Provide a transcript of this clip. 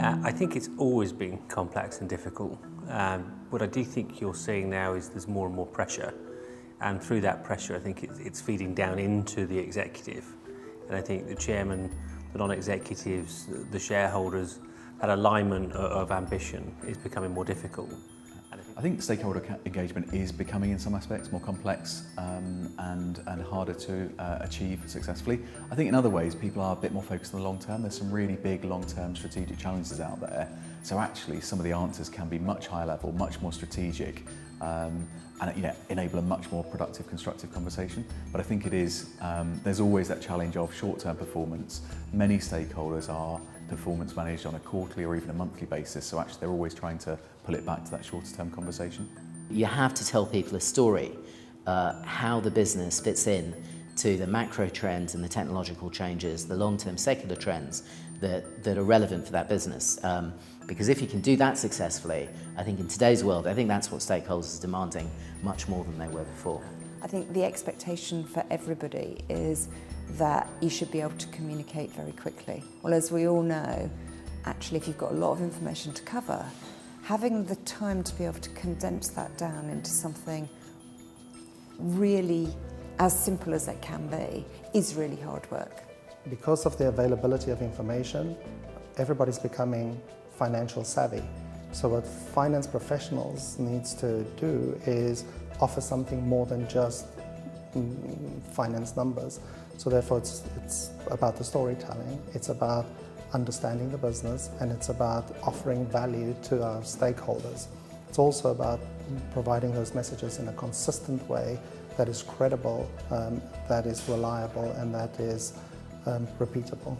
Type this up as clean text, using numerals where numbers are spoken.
I think it's always been complex and difficult. What I do think you're seeing now is there's more and more pressure, and through that pressure I think it's feeding down into the executive, and I think the chairman, the non-executives, the shareholders, that alignment of ambition is becoming more difficult. I think stakeholder engagement is becoming in some aspects more complex and harder to achieve successfully. I think in other ways people are a bit more focused on the long term. There's some really big long-term strategic challenges out there. So actually some of the answers can be much higher level, much more strategic and enable a much more productive, constructive conversation. But I think it is, there's always that challenge of short-term performance. Many stakeholders are performance managed on a quarterly or even a monthly basis, so actually they're always trying to pull it back to that shorter term conversation. You have to tell people a story, how the business fits in to the macro trends and the technological changes, the long-term secular trends that are relevant for that business. Because if you can do that successfully, I think in today's world, I think that's what stakeholders are demanding much more than they were before. I think the expectation for everybody is that you should be able to communicate very quickly. Well, as we all know, actually if you've got a lot of information to cover, having the time to be able to condense that down into something really as simple as it can be is really hard work. Because of the availability of information, everybody's becoming financial savvy. So what finance professionals needs to do is offer something more than just finance numbers. So therefore it's about the storytelling, it's about understanding the business, and it's about offering value to our stakeholders. It's also about providing those messages in a consistent way that is credible, that is reliable, and that is repeatable.